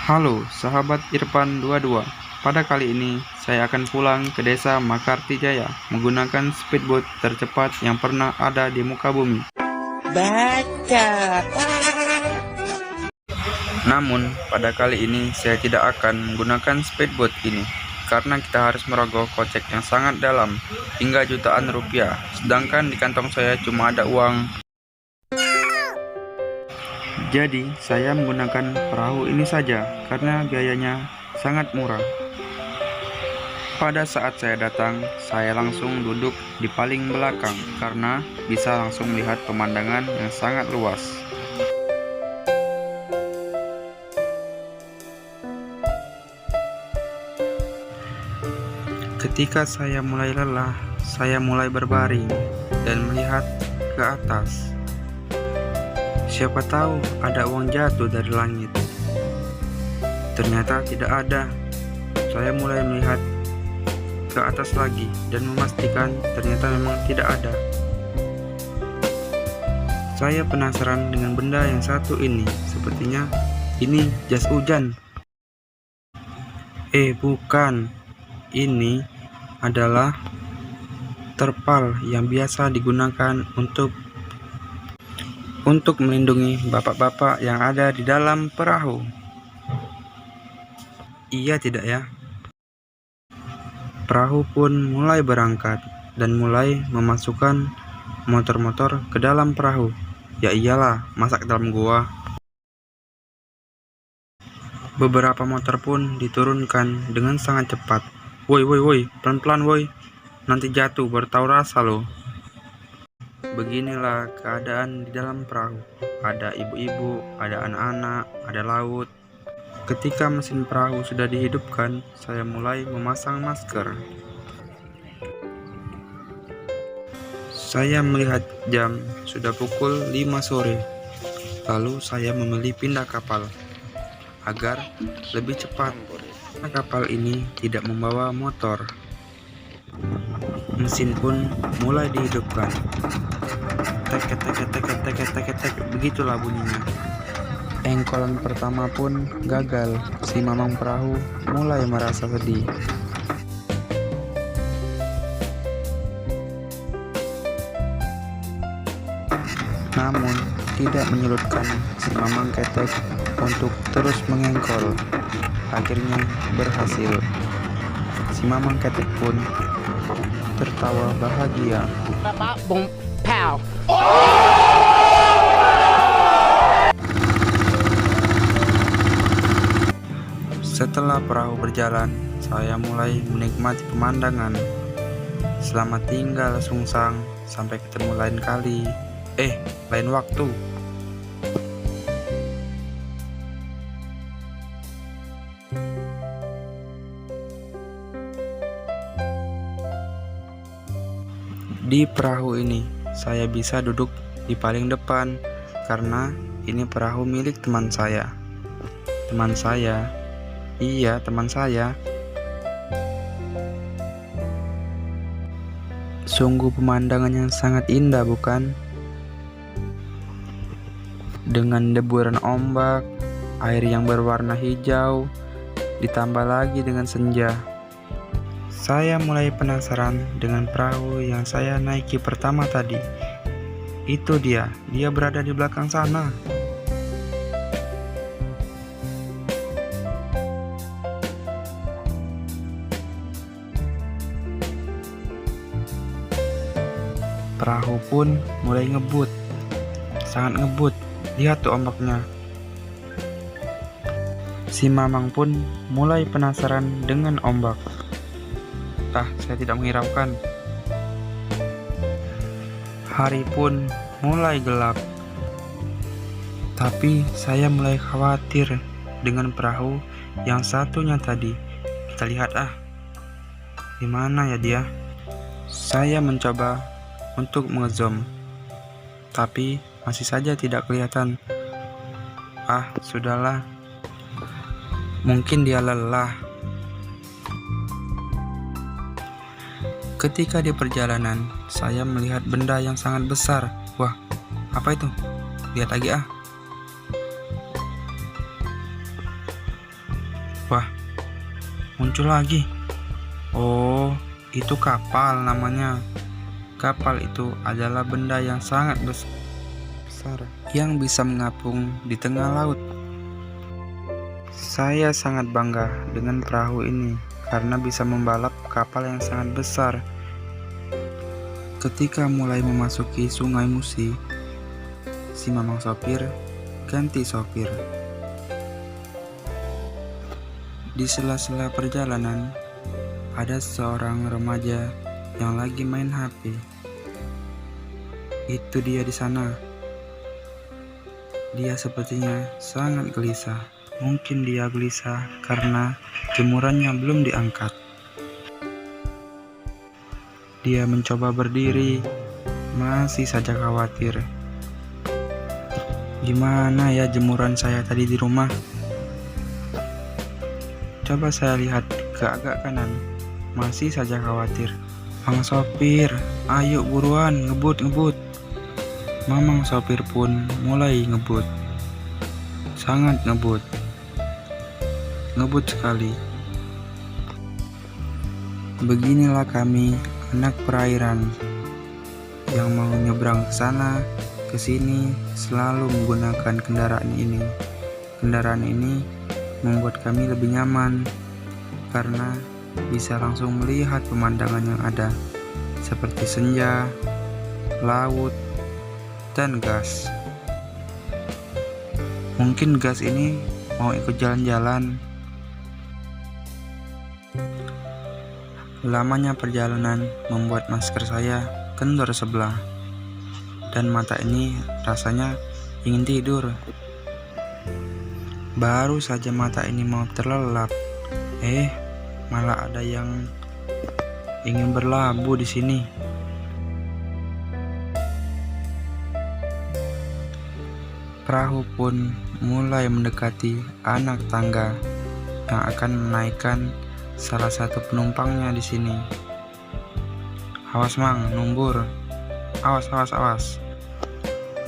Halo, sahabat Irfan 22. Pada kali ini, saya akan pulang ke desa Makartijaya menggunakan speedboat tercepat yang pernah ada di muka bumi. Baca. Namun, pada kali ini saya tidak akan menggunakan speedboat ini karena kita harus merogoh kocek yang sangat dalam, hingga jutaan rupiah, sedangkan di kantong saya cuma ada uang. Jadi, saya menggunakan perahu ini saja karena biayanya sangat murah. Pada saat saya datang, saya langsung duduk di paling belakang karena bisa langsung melihat pemandangan yang sangat luas. Ketika saya mulai lelah, saya mulai berbaring dan melihat ke atas. Siapa tahu ada uang jatuh dari langit. Ternyata tidak ada. Saya mulai melihat ke atas lagi dan memastikan ternyata memang tidak ada. Saya penasaran dengan benda yang satu ini. Sepertinya ini jas hujan. Bukan. Ini adalah terpal yang biasa digunakan untuk melindungi bapak-bapak yang ada di dalam perahu. Iya tidak ya? Perahu pun mulai berangkat dan mulai memasukkan motor-motor ke dalam perahu. Ya iyalah, masa ke dalam gua. Beberapa motor pun diturunkan dengan sangat cepat. Woi, pelan-pelan woi. Nanti jatuh, baru tahu rasa loh. Beginilah keadaan di dalam perahu. Ada ibu-ibu, ada anak-anak, ada laut. Ketika mesin perahu sudah dihidupkan, saya mulai memasang masker. Saya melihat jam, sudah pukul 5 sore. Lalu saya memilih pindah kapal agar lebih cepat. Kapal ini tidak membawa motor. Mesin pun mulai dihidupkan. Tek, begitulah bunyinya. Engkolan pertama pun gagal. Si mamang perahu mulai merasa sedih. Namun tidak menyurutkan si mamang ketek untuk terus mengengkol. Akhirnya berhasil. Si mamang ketek pun tertawa bahagia. Setelah perahu berjalan, saya mulai menikmati pemandangan. Selamat tinggal Sungsang, sampai ketemu lain kali. Lain waktu. Di perahu ini, saya bisa duduk di paling depan karena ini perahu milik teman saya. Teman saya. Iya, teman saya. Sungguh pemandangan yang sangat indah, bukan? Dengan deburan ombak, air yang berwarna hijau, ditambah lagi dengan senja. Saya mulai penasaran dengan perahu yang saya naiki pertama tadi. Itu dia berada di belakang sana. Perahu pun mulai ngebut, sangat ngebut. Lihat tuh ombaknya. Si mamang pun mulai penasaran dengan ombak. Saya tidak menghiraukan. Hari pun mulai gelap. Tapi saya mulai khawatir dengan perahu yang satunya tadi. Kita lihat di mana ya dia? Saya mencoba untuk ngezoom, tapi masih saja tidak kelihatan. Sudahlah. Mungkin dia lelah. Ketika di perjalanan, saya melihat benda yang sangat besar. Wah, apa itu? Lihat lagi Wah, muncul lagi. Oh, itu kapal namanya. Kapal itu adalah benda yang sangat besar yang bisa mengapung di tengah laut. Saya sangat bangga dengan perahu ini karena bisa membalap kapal yang sangat besar. Ketika mulai memasuki Sungai Musi, si mamang sopir ganti sopir. Di sela-sela perjalanan, ada seorang remaja yang lagi main HP. Itu dia di sana. Dia sepertinya sangat gelisah. Mungkin dia gelisah karena jemurannya belum diangkat. Dia mencoba berdiri, masih saja khawatir. Gimana ya jemuran saya tadi di rumah? Coba saya lihat ke agak kanan, masih saja khawatir. Mang sopir, ayo buruan, ngebut. Mamang sopir pun mulai ngebut. Sangat ngebut. Ngebut sekali. Beginilah kami, anak perairan, yang mau nyebrang ke sana, ke sini, selalu menggunakan kendaraan ini. Kendaraan ini membuat kami lebih nyaman, karena bisa langsung melihat pemandangan yang ada, seperti senja, laut, dan gas. Mungkin gas ini mau ikut jalan-jalan. Lamanya perjalanan membuat masker saya kendor sebelah, dan mata ini rasanya ingin tidur. Baru saja mata ini mau terlelap, malah ada yang ingin berlabuh di sini. Perahu pun mulai mendekati anak tangga yang akan menaikkan salah satu penumpangnya di sini. Awas mang, numbur. Awas.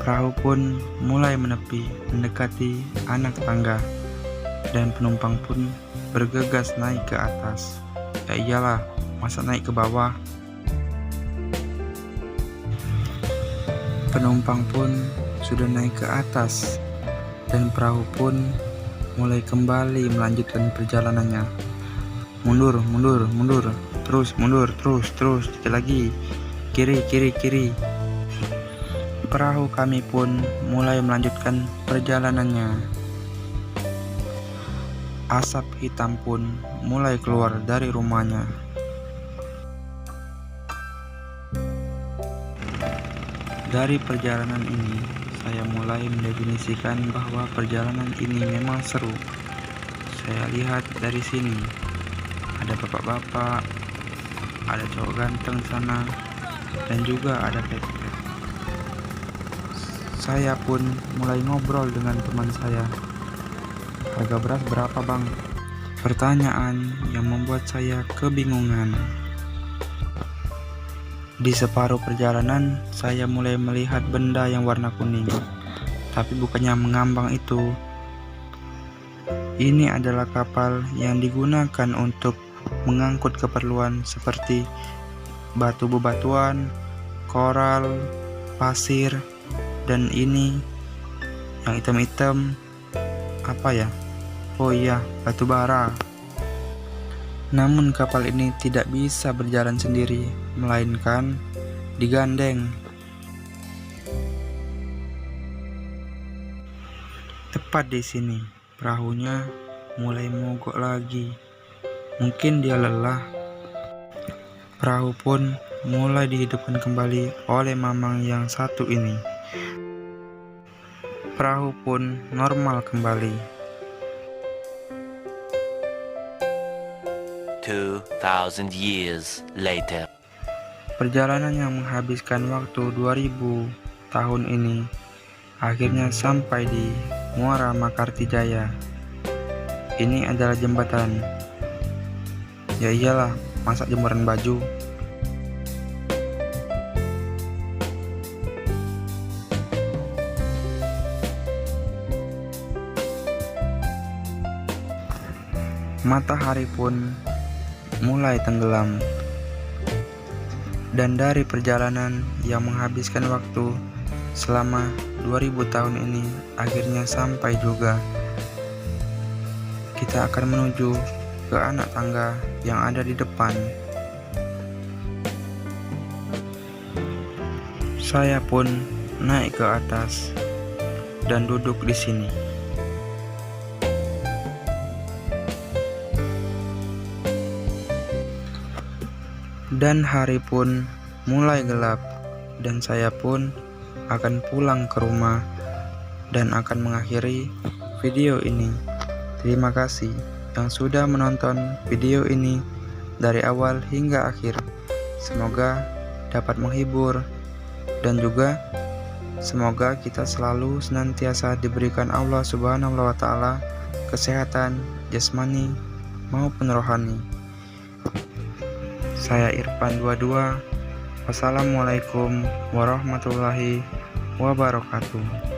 Perahu pun mulai menepi mendekati anak tangga, dan penumpang pun bergegas naik ke atas. Ya iyalah, masa naik ke bawah? Penumpang pun sudah naik ke atas, dan perahu pun mulai kembali melanjutkan perjalanannya. Mundur, terus mundur, terus, dikit lagi, kiri. Perahu kami pun mulai melanjutkan perjalanannya. Asap hitam pun mulai keluar dari rumahnya. Dari perjalanan ini, saya mulai mendefinisikan bahwa perjalanan ini memang seru. Saya lihat dari sini, ada bapak-bapak, ada cowok ganteng sana, dan juga ada pepet. Saya pun mulai ngobrol dengan teman saya. Harga beras berapa bang? Pertanyaan yang membuat saya kebingungan. Di separuh perjalanan, saya mulai melihat benda yang warna kuning. Tapi bukannya mengambang itu. Ini adalah kapal yang digunakan untuk mengangkut keperluan seperti batu bebatuan, koral, pasir, dan ini yang hitam-hitam apa ya? Oh iya, batu bara. Namun kapal ini tidak bisa berjalan sendiri, melainkan digandeng. Tepat di sini, perahunya mulai mogok lagi. Mungkin dia lelah. Perahu pun mulai dihidupkan kembali oleh mamang yang satu ini. Perahu pun normal kembali. 2,000 years later. Perjalanan yang menghabiskan waktu 2000 tahun ini akhirnya sampai di Muara Makartijaya. Ini adalah jembatan. Ya iyalah, masa jemuran baju. matahari pun mulai tenggelam. Dan dari perjalanan yang menghabiskan waktu selama 2000 tahun ini akhirnya sampai juga. Kita akan menuju ke anak tangga yang ada di depan. Saya pun naik ke atas dan duduk di sini. Dan hari pun mulai gelap, dan saya pun akan pulang ke rumah dan akan mengakhiri video ini. Terima kasih yang sudah menonton video ini dari awal hingga akhir. Semoga dapat menghibur dan juga semoga kita selalu senantiasa diberikan Allah Subhanahu wa Ta'ala kesehatan jasmani maupun rohani. Saya Irfan 22. Wassalamualaikum warahmatullahi wabarakatuh.